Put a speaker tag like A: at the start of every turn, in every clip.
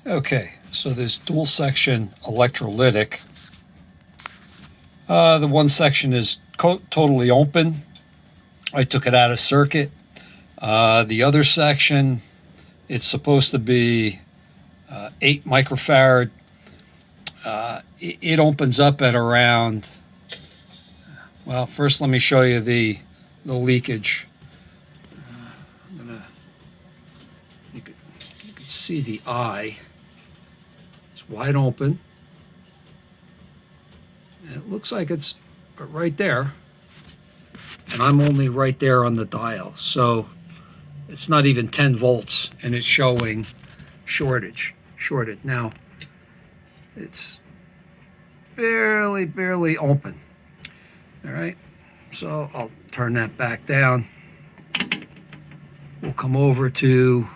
A: Okay, so this dual section electrolytic. The one section is totally open. I took it out of circuit. The other section, it's supposed to be 8 microfarad. It opens up at around, well, first let me show you the leakage. You can see the eye. It's wide open. It looks like it's right there, and I'm only right there on the dial, so it's not even 10 volts, and it's showing shorted. Now, it's barely open. All right, so I'll turn that back down. We'll come over to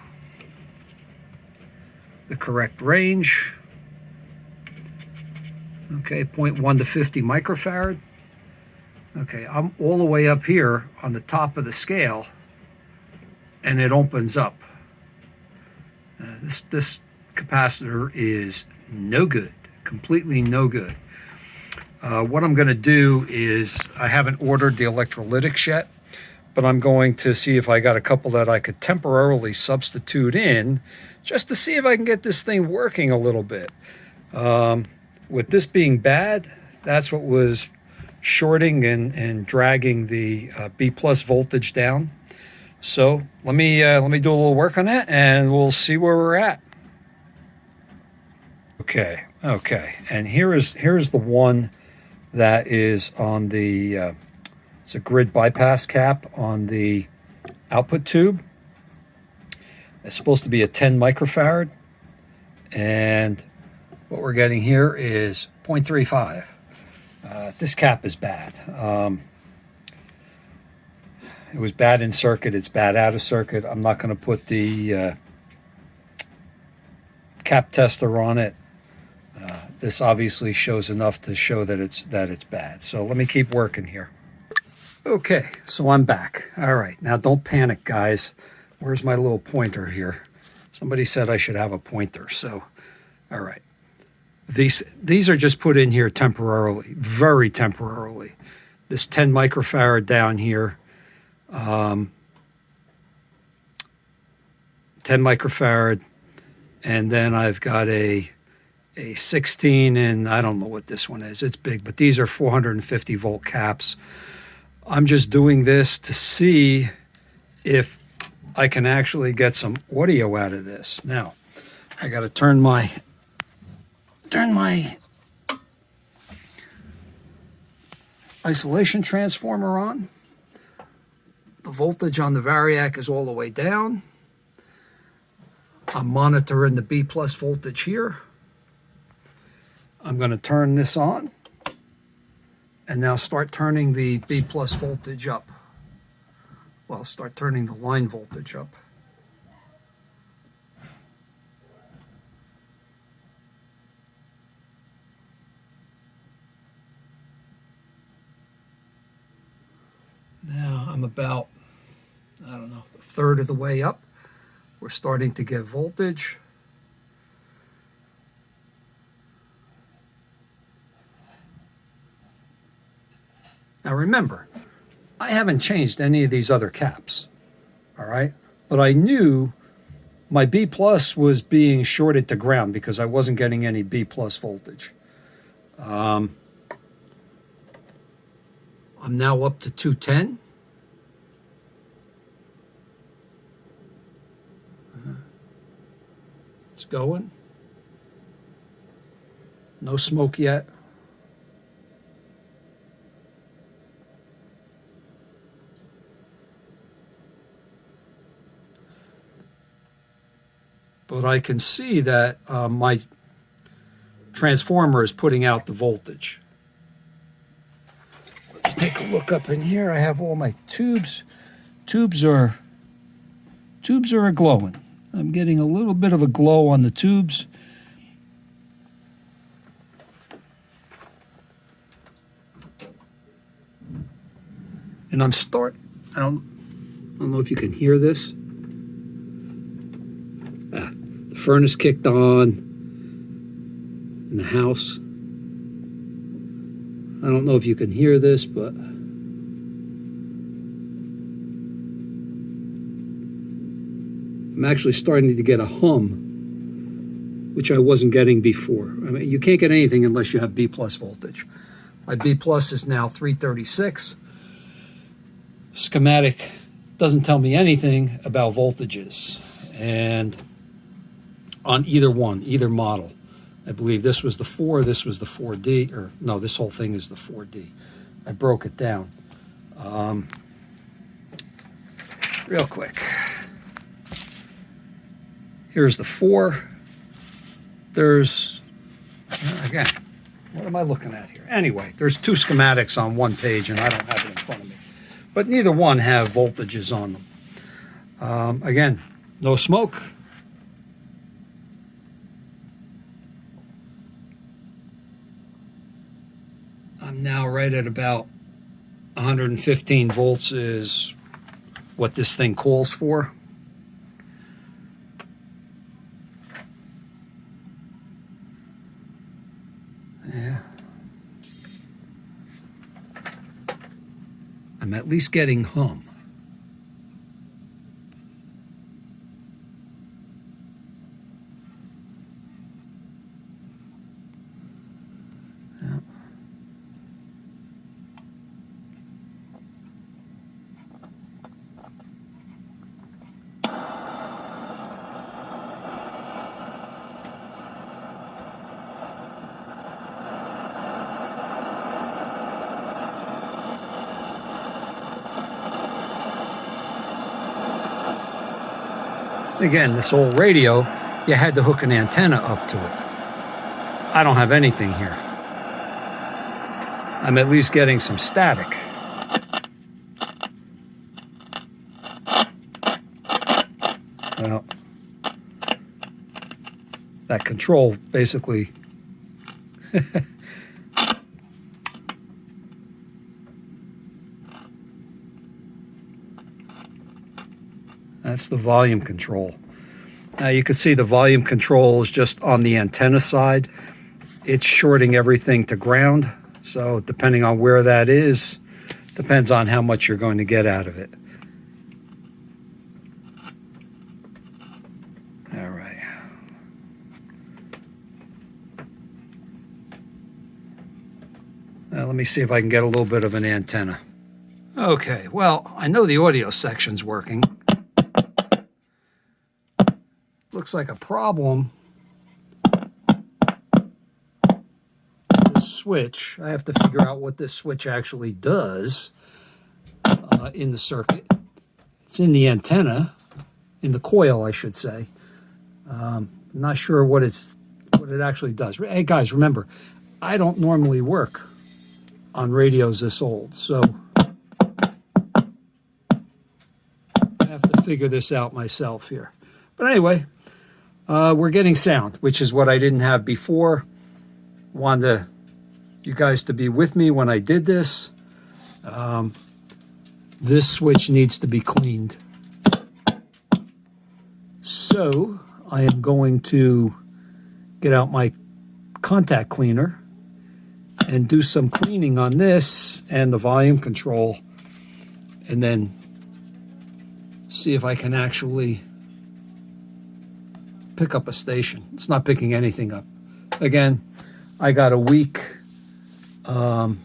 A: the correct range. Okay, 0.1 to 50 microfarad. Okay, I'm all the way up here on the top of the scale, and it opens up. This capacitor is no good, completely no good. What I'm going to do is, I haven't ordered the electrolytics yet, but I'm going to see if I got a couple that I could temporarily substitute in, just to see if I can get this thing working a little bit. With this being bad, that's what was shorting and dragging the B plus voltage down. So let me do a little work on that, and we'll see where we're at. Okay, and here's the one that is on the it's a grid bypass cap on the output tube. It's supposed to be a 10 microfarad, and what we're getting here is 0.35. This cap is bad. It was bad in circuit. It's bad out of circuit. I'm not going to put the cap tester on it. This obviously shows enough to show that it's bad. So let me keep working here. Okay, so I'm back. All right, now don't panic, guys. Where's my little pointer here? Somebody said I should have a pointer. So, all right. These are just put in here temporarily, very temporarily. This 10 microfarad down here, 10 microfarad, and then I've got a 16, and I don't know what this one is. It's big, but these are 450 volt caps. I'm just doing this to see if I can actually get some audio out of this. Now, I got to turn my isolation transformer on. The voltage on the variac is all the way down. I'm monitoring the B plus voltage here. I'm going to turn this on and now start turning the B plus voltage up. Well, start turning the line voltage up. Now I'm about, I don't know, a third of the way up. We're starting to get voltage. Now remember, I haven't changed any of these other caps, all right? But I knew my B plus was being shorted to ground because I wasn't getting any B plus voltage. I'm now up to 210. It's going. No smoke yet. But I can see that my transformer is putting out the voltage. Let's take a look up in here. I have all my tubes. Tubes are glowing. I'm getting a little bit of a glow on the tubes. And I don't know if you can hear this. The Furnace kicked on in the house. I don't know if you can hear this, but I'm actually starting to get a hum, which I wasn't getting before. I mean, you can't get anything unless you have B plus voltage. My B plus is now 336. Schematic doesn't tell me anything about voltages. And on either one, either model, I believe this was the 4, this was the 4D, or no, this whole thing is the 4D. I broke it down. Real quick. Here's the 4. There's, again, what am I looking at here? Anyway, there's 2 schematics on one page, and I don't have it in front of me. But neither one have voltages on them. Again, no smoke. I'm now right at about 115 volts is what this thing calls for. Yeah. I'm at least getting hum. Again, this old radio, you had to hook an antenna up to it. I don't have anything here. I'm at least getting some static. Well, that control basically that's the volume control. Now you can see the volume control is just on the antenna side. It's shorting everything to ground. So depending on where that is, depends on how much you're going to get out of it. All right. Now let me see if I can get a little bit of an antenna. Okay, well, I know the audio section's working. Looks like a problem. This switch, I have to figure out what this switch actually does in the circuit. It's in the antenna, in the coil, I should say. I'm not sure what it actually does. Hey guys, remember, I don't normally work on radios this old, so I have to figure this out myself here. But anyway, we're getting sound, which is what I didn't have before. Wanted you guys to be with me when I did this. This switch needs to be cleaned. So I am going to get out my contact cleaner and do some cleaning on this and the volume control, and then see if I can actually pick up a station. It's not picking anything up. Again, I got a weak, well,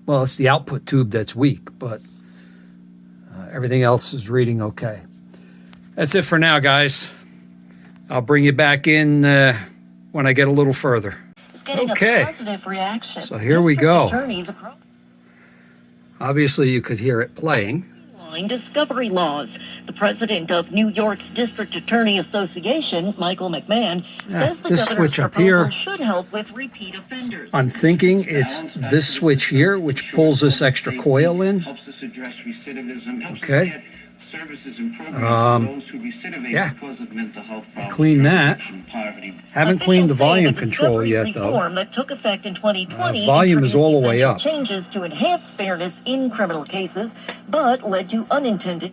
A: it's the output tube that's weak, but everything else is reading okay. That's it for now, guys. I'll bring you back in when I get a little further. Okay, so here we go. Obviously, you could hear it playing.
B: Discovery laws. The president of New York's District Attorney Association, Michael McMahon, says the
A: this switch up here
B: should help with repeat offenders.
A: I'm thinking it's this switch here, which pulls this extra coil in. Okay. Yeah. Clean that. Haven't cleaned the volume control yet, though.
B: That took effect in 2020
A: volume is all the way up.
B: Changes to enhance fairness in criminal cases, but led to unintended.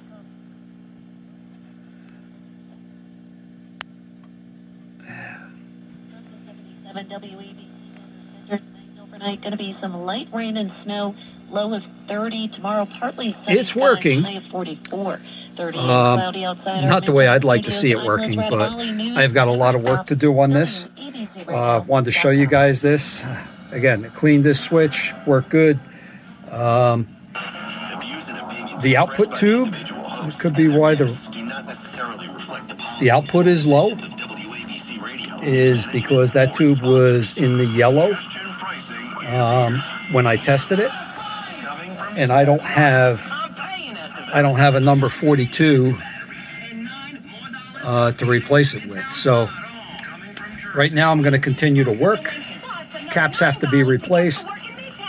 B: WABC overnight. Going to be some light rain and snow. Low of 30 tomorrow. Partly sunny.
A: It's working.
B: High of 44. 30 and cloudy outside.
A: Not the way I'd like to see it working, but I've got a lot of work to do on this. Wanted to show you guys this. Again, cleaned this switch, worked good. The output tube, it could be why the output is low, is because that tube was in the yellow when I tested it, and I don't have a number 42 to replace it with. So right now I'm going to continue to work. Caps have to be replaced.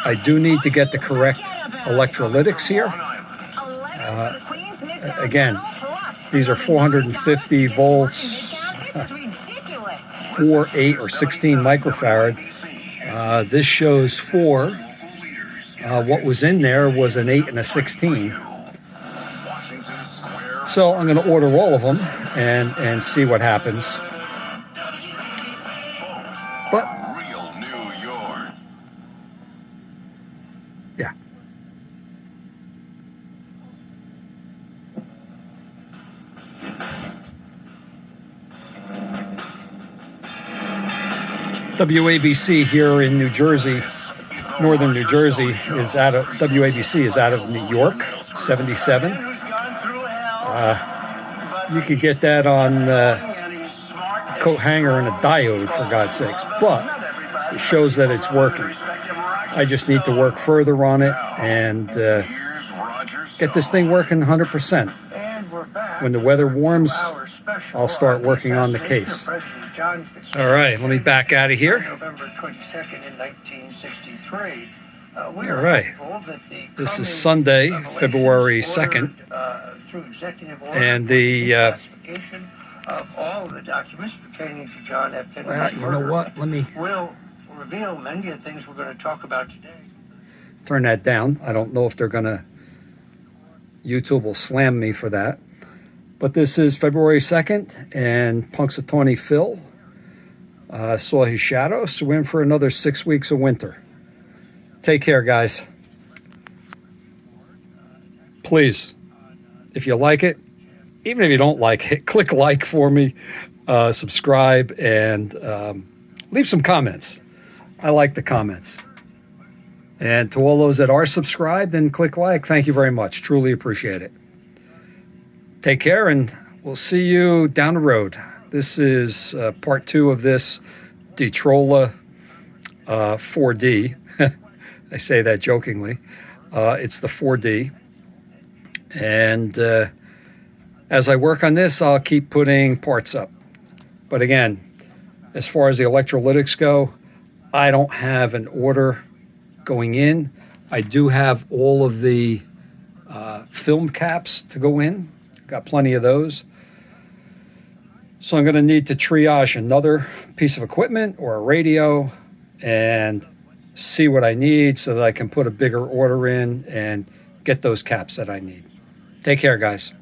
A: I do need to get the correct electrolytics here. Again, these are 450 volts, 4, 8, or 16 microfarad. This shows 4. What was in there was an 8 and a 16. So I'm going to order all of them and see what happens. But yeah. WABC here in New Jersey, northern New Jersey, WABC is out of New York, 77. You could get that on a coat hanger and a diode, for God's sakes, but it shows that it's working. I just need to work further on it and get this thing working 100%. When the weather warms, I'll start working on the case. All right, let me back out of here.
C: November 22nd in 1963.
A: All right, this is Sunday, February 2nd, and the
C: of all of the documents pertaining to John F. Kennedy's
A: well, you know what? Let me
C: will reveal many of the things we're going to talk about today.
A: turn that down. I don't know if YouTube will slam me for that. But this is February 2nd, and Punxsutawney Phil saw his shadow, so we're in for another 6 weeks of winter. Take care, guys. Please, if you like it, even if you don't like it, click like for me, subscribe, and leave some comments. I like the comments. And to all those that are subscribed and click like, thank you very much. Truly appreciate it. Take care, and we'll see you down the road. This is part 2 of this Detrola 4D. I say that jokingly. It's the 4D. And as I work on this, I'll keep putting parts up. But again, as far as the electrolytics go, I don't have an order going in. I do have all of the film caps to go in. Got plenty of those. So I'm going to need to triage another piece of equipment or a radio and see what I need so that I can put a bigger order in and get those caps that I need. Take care, guys.